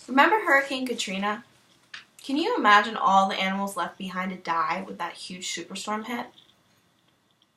Remember Hurricane Katrina? Can you imagine all the animals left behind to die when that huge superstorm hit?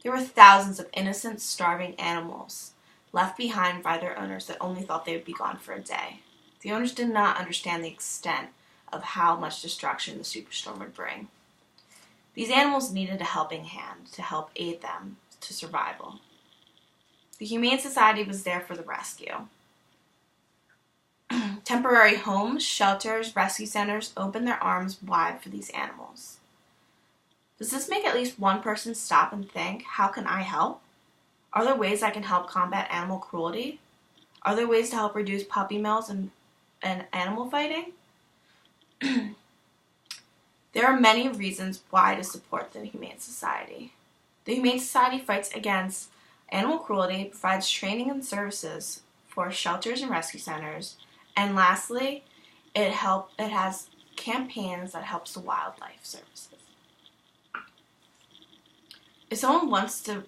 There were thousands of innocent, starving animals left behind by their owners that only thought they would be gone for a day. The owners did not understand the extent of how much destruction the superstorm would bring. These animals needed a helping hand to help aid them to survival. The Humane Society was there for the rescue. Temporary homes, shelters, rescue centers opened their arms wide for these animals. Does this make at least one person stop and think, how can I help? Are there ways I can help combat animal cruelty? Are there ways to help reduce puppy mills and animal fighting? There are many reasons why to support the Humane Society. The Humane Society fights against animal cruelty, provides training and services for shelters and rescue centers, and lastly, it has campaigns that helps the wildlife services. If someone wants to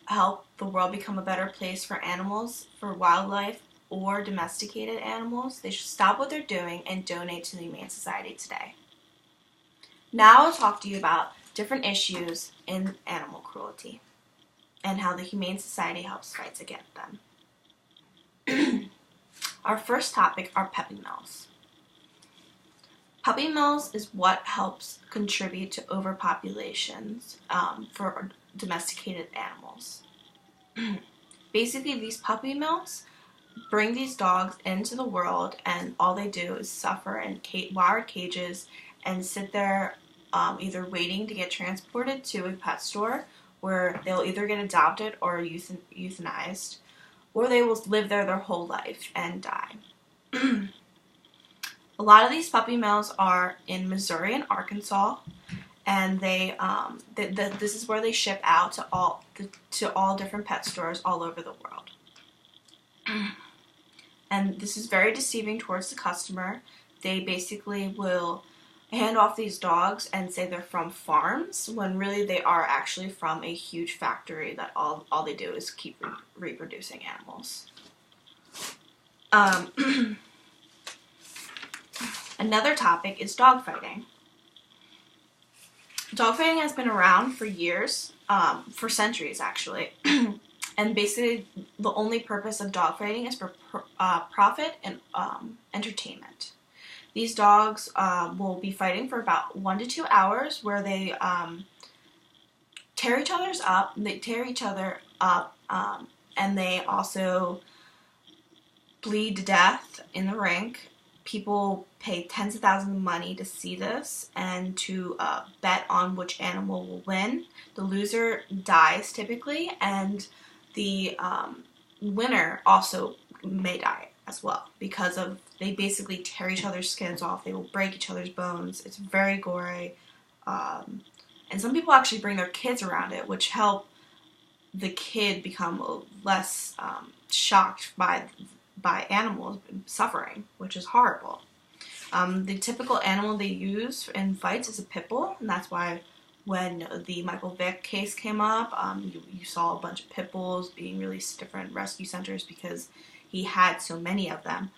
help the world become a better place for animals, for wildlife, or domesticated animals, they should stop what they're doing and donate to the Humane Society today. Now I'll talk to you about different issues in animal cruelty and how the Humane Society helps fight against them. Our first topic are puppy mills. Puppy mills is what helps contribute to overpopulations for domesticated animals. Basically, these puppy mills bring these dogs into the world, and all they do is suffer in wired cages and sit there either waiting to get transported to a pet store where they'll either get adopted or euthanized, or they will live there their whole life and die. A lot of these puppy mills are in Missouri and Arkansas, and this is where they ship out to all different pet stores all over the world. And this is very deceiving towards the customer. They basically will hand off these dogs and say they're from farms, when really they are actually from a huge factory that all they do is keep reproducing animals. Another topic is dogfighting. Dogfighting has been around for years, for centuries actually, and basically the only purpose of dogfighting is for profit and entertainment. These dogs will be fighting for about 1 to 2 hours, where they tear each other up, and they also bleed to death in the rink. People pay tens of thousands of money to see this and to bet on which animal will win. The loser dies typically, and the winner also may die as well, because they basically tear each other's skins off. They will break each other's bones. It's very gory, and some people actually bring their kids around it, which help the kid become less shocked by animals suffering, which is horrible. The typical animal they use in fights is a pit bull, and that's why when the Michael Vick case came up, you saw a bunch of pit bulls being released to different rescue centers because he had so many of them.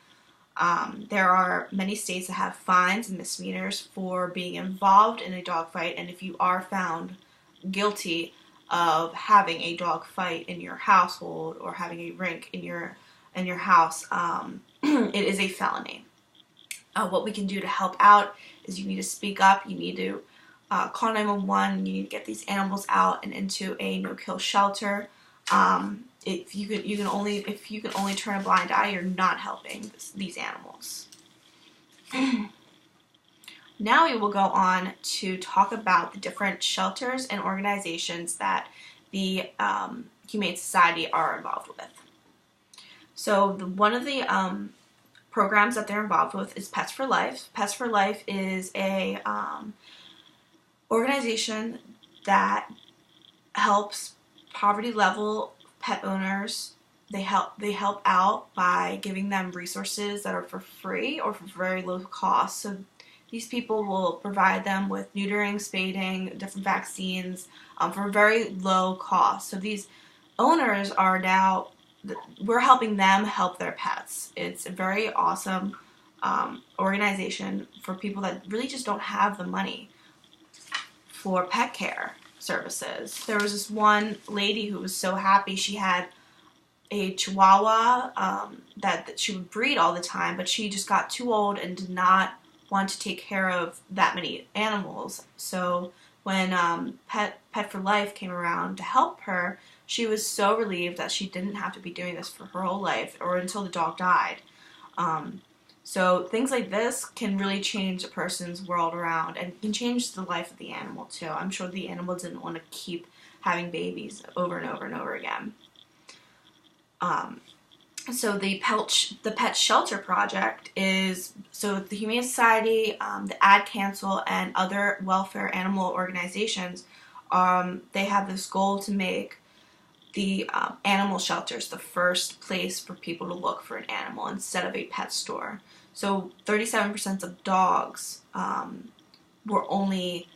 There are many states that have fines and misdemeanors for being involved in a dog fight, and if you are found guilty of having a dog fight in your household or having a rink in your house, it is a felony. What we can do to help out is you need to speak up. You need to call 911. You need to get these animals out and into a no-kill shelter. If you can only turn a blind eye, you're not helping these animals. Now we will go on to talk about the different shelters and organizations that the Humane Society are involved with. So one of the programs that they're involved with is Pets for Life. Pets for Life is a organization that helps poverty level pet owners. They help out by giving them resources that are for free or for very low cost. So these people will provide them with neutering, spading, different vaccines for very low cost. So these owners are now, we're helping them help their pets. It's a very awesome organization for people that really just don't have the money for pet care services. There was this one lady who was so happy. She had a Chihuahua that she would breed all the time, but she just got too old and did not want to take care of that many animals. So when Pet for Life came around to help her, she was so relieved that she didn't have to be doing this for her whole life or until the dog died. So things like this can really change a person's world around and can change the life of the animal too. I'm sure the animal didn't want to keep having babies over and over and over again. So the Pet Shelter Project is, so the Humane Society, the Ad Council, and other welfare animal organizations, they have this goal to make the animal shelters the first place for people to look for an animal instead of a pet store. So 37% of dogs were only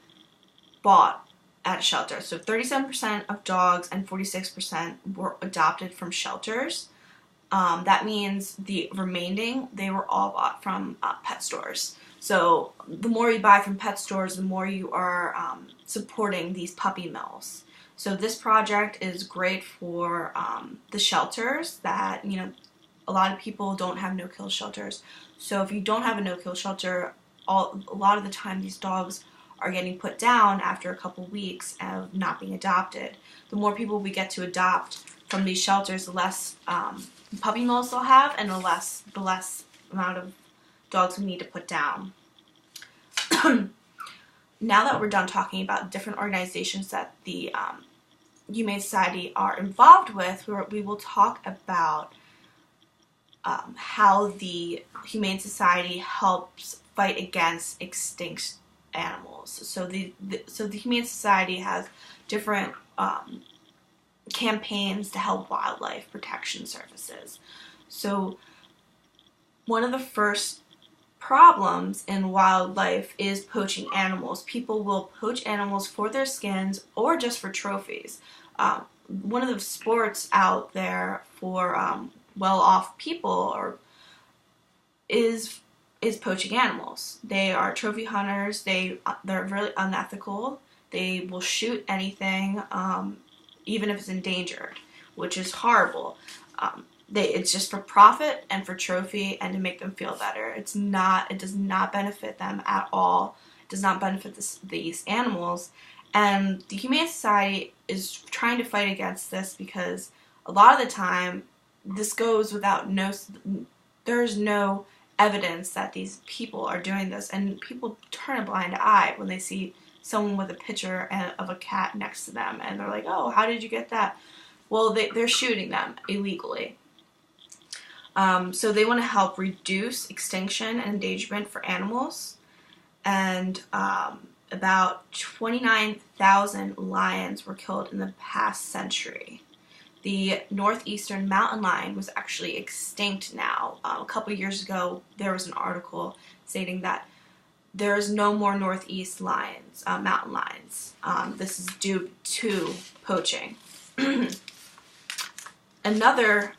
bought at a shelter. So 37% of dogs and 46% were adopted from shelters. That means the remaining, they were all bought from pet stores. So the more you buy from pet stores, the more you are supporting these puppy mills. So this project is great for the shelters that, you know, a lot of people don't have no-kill shelters. So if you don't have a no-kill shelter, a lot of the time these dogs are getting put down after a couple weeks of not being adopted. The more people we get to adopt from these shelters, the less puppy mills they'll have, and the less amount of dogs we need to put down. Now that we're done talking about different organizations that the Humane Society are involved with, we will talk about how the Humane Society helps fight against extinct animals. So the Humane Society has different campaigns to help wildlife protection services. So one of the first problems in wildlife is poaching animals. People will poach animals for their skins or just for trophies. One of the sports out there for well-off people is poaching animals. They are trophy hunters. They're really unethical. They will shoot anything, even if it's endangered, which is horrible. It's just for profit and for trophy and to make them feel better. It does not benefit them at all. It does not benefit these animals. And the Humane Society is trying to fight against this because a lot of the time this goes without there's no evidence that these people are doing this, and people turn a blind eye when they see someone with a picture of a cat next to them and they're like, oh, how did you get that? Well, they're shooting them illegally. So they want to help reduce extinction and endangerment for animals, and about 29,000 lions were killed in the past century. The northeastern mountain lion was actually extinct now. A couple years ago, there was an article stating that there is no more northeast lions, mountain lions. This is due to poaching. Another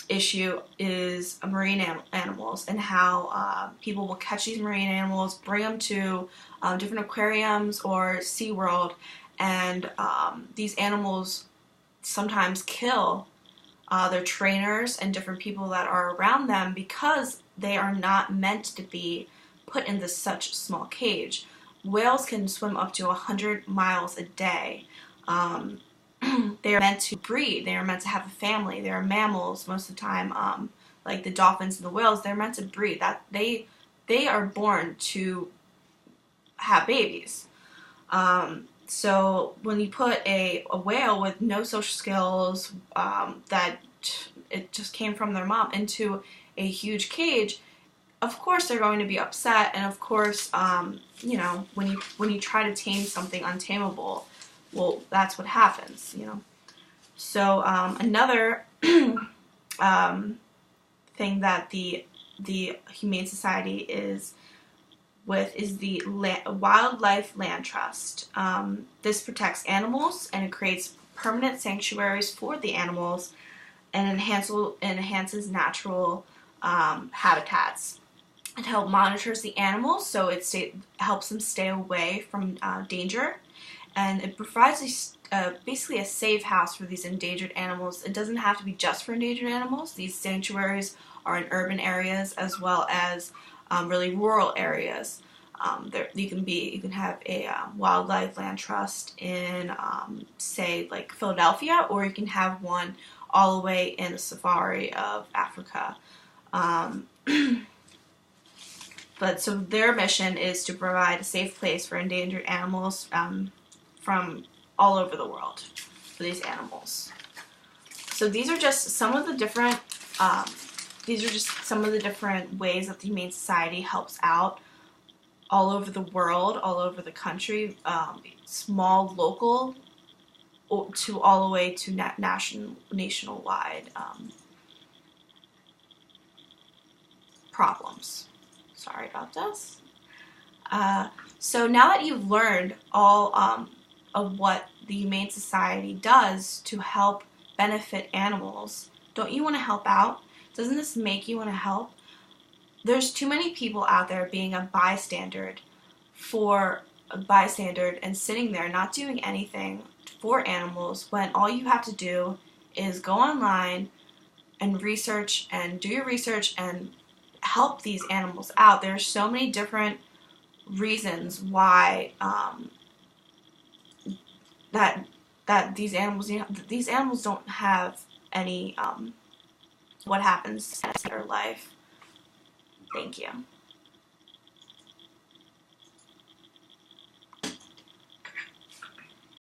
issue is marine animals and how people will catch these marine animals, bring them to different aquariums or SeaWorld, and these animals sometimes kill their trainers and different people that are around them because they are not meant to be put in such small cage. Whales can swim up to 100 miles a day. They are meant to breed. They are meant to have a family. They are mammals most of the time, like the dolphins and the whales. They're meant to breed. That they are born to have babies. So when you put a whale with no social skills, that it just came from their mom, into a huge cage, of course they're going to be upset, and of course, you know, when you try to tame something untamable, well, that's what happens, you know. So another thing that the Humane Society is the Wildlife Land Trust. This protects animals, and it creates permanent sanctuaries for the animals, and enhances natural habitats. It monitors the animals, so it helps them stay away from danger, and it provides basically a safe house for these endangered animals. It doesn't have to be just for endangered animals. These sanctuaries are in urban areas as well as really rural areas. You can have a wildlife land trust in say like Philadelphia, or you can have one all the way in the safari of Africa. Um, But so their mission is to provide a safe place for endangered animals from all over the world for these animals. So these are just some of the different ways that the Humane Society helps out all over the world, all over the country, small, local, to all the way to nationwide problems. Sorry about this. So now that you've learned all of what the Humane Society does to help benefit animals, don't you want to help out? Doesn't this make you want to help? There's too many people out there being a bystander and sitting there not doing anything for animals, when all you have to do is go online and research and do your research and help these animals out. There are so many different reasons why that these animals don't have any what happens in their life. Thank you.